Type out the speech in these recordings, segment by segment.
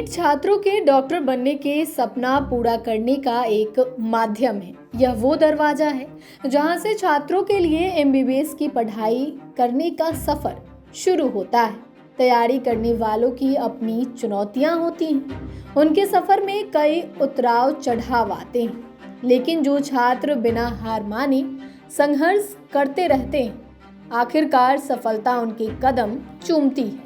NEET छात्रों के doctor बनने के सपना पूरा करने का एक माध्यम है। यह वो दरवाजा है जहां से छात्रों के लिए एमबीबीएस की पढ़ाई करने का सफर शुरू होता है। तैयारी करने वालों की अपनी चुनौतियां होती हैं। उनके सफर में कई उतराव चढ़ाव आते हैं, लेकिन जो छात्र बिना हार माने संघर्ष करते रहते हैं, आखिरकार सफलता उनके कदम चूमती है।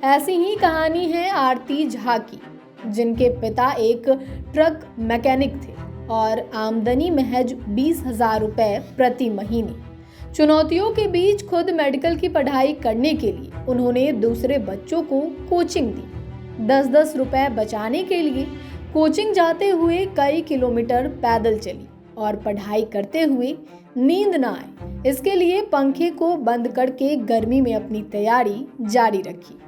ऐसी ही कहानी है आरती झा की, जिनके पिता एक ट्रक मैकेनिक थे और आमदनी महज 20,000 रुपए प्रति महीने। चुनौतियों के बीच खुद मेडिकल की पढ़ाई करने के लिए उन्होंने दूसरे बच्चों को कोचिंग दी। 10-10 रुपए बचाने के लिए कोचिंग जाते हुए कई किलोमीटर पैदल चली और पढ़ाई करते हुए नींद न आए, इसके लिए पंखे को बंद करके गर्मी में अपनी तैयारी जारी रखी।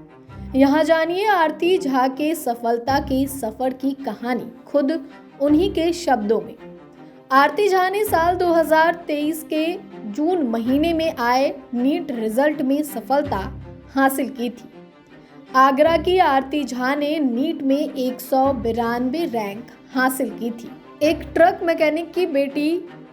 यहाँ जानिए आरती झा के सफलता के सफर की कहानी खुद उन्हीं के शब्दों में। आरती झा ने साल 2023 के जून महीने में आए नीट रिजल्ट में सफलता हासिल की थी। आगरा की आरती झा ने नीट में 192 रैंक हासिल की थी। एक ट्रक मैकेनिक की बेटी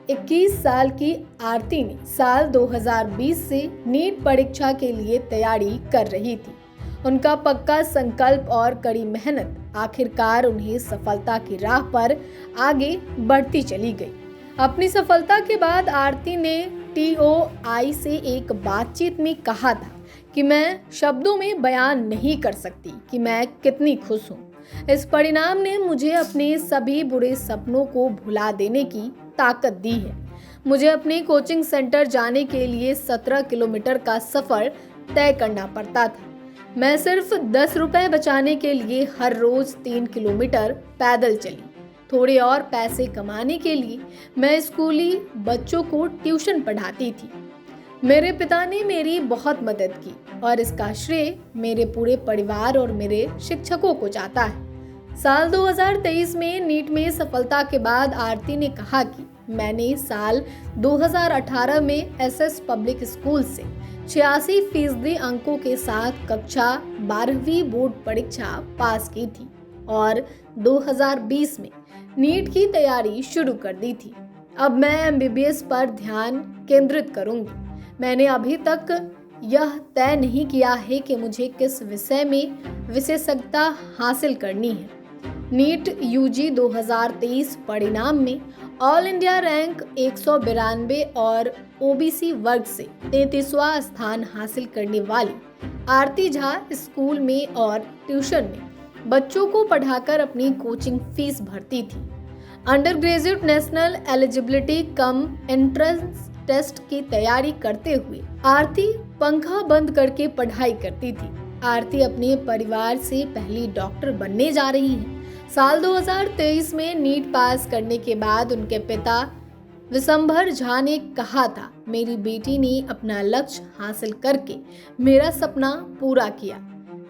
21 साल की आरती ने साल 2020 से नीट परीक्षा के लिए तैयारी कर रही थी। उनका पक्का संकल्प और कड़ी मेहनत आखिरकार उन्हें सफलता की राह पर आगे बढ़ती चली गई। अपनी सफलता के बाद आरती ने TOI से एक बातचीत में कहा था कि मैं शब्दों में बयान नहीं कर सकती कि मैं कितनी खुश हूँ। इस परिणाम ने मुझे अपने सभी बुरे सपनों को भुला देने की ताकत दी है। मुझे अपने कोचिंग सेंटर जाने के लिए 17 किलोमीटर का सफर तय करना पड़ता था। मैं सिर्फ 10 रुपए बचाने के लिए हर रोज 3 किलोमीटर पैदल चली। थोड़े और पैसे कमाने के लिए मैं स्कूली बच्चों को ट्यूशन पढ़ाती थी। मेरे पिता ने मेरी बहुत मदद की और इसका श्रेय मेरे पूरे परिवार और मेरे शिक्षकों को जाता है। साल 2023 में नीट में सफलता के बाद आरती ने कहा कि मैंने साल 2018 में SS पब्लिक स्कूल से 86% अंकों के साथ कक्षा 12वीं बोर्ड परीक्षा पास की थी और 2020 में नीट की तैयारी शुरू कर दी थी। अब मैं एमबीबीएस पर ध्यान केंद्रित करूंगी। मैंने अभी तक यह तय नहीं किया है कि मुझे किस विषय में विशेषज्ञता हासिल करनी है। नीट यूजी 2023 परिणाम में ऑल इंडिया रैंक 192 और ओबीसी वर्ग से 33वां स्थान हासिल करने वाली आरती झा स्कूल में और ट्यूशन में बच्चों को पढ़ाकर अपनी कोचिंग फीस भरती थी। Undergraduate national eligibility cum entrance test की तैयारी करते हुए आरती पंखा बंद करके पढ़ाई करती थी। आरती अपने परिवार से पहली डॉक्टर बनने जा रही है। साल 2023 में नीट पास करने के बाद उनके पिता विशंभर झा ने कहा था, मेरी बेटी ने अपना लक्ष्य हासिल करके मेरा सपना पूरा किया।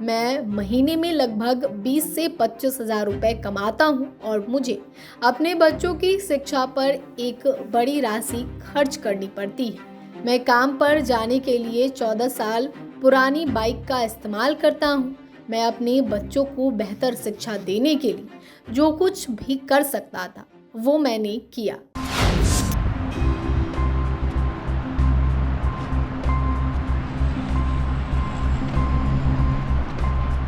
मैं महीने में लगभग 20 से 25,000 रुपए कमाता हूँ और मुझे अपने बच्चों की शिक्षा पर एक बड़ी राशि खर्च करनी पड़ती है। मैं काम पर जाने के लिए 14 साल पुरानी बाइक का इस्तेमाल करता हूँ। मैं अपने बच्चों को बेहतर शिक्षा देने के लिए जो कुछ भी कर सकता था वो मैंने किया।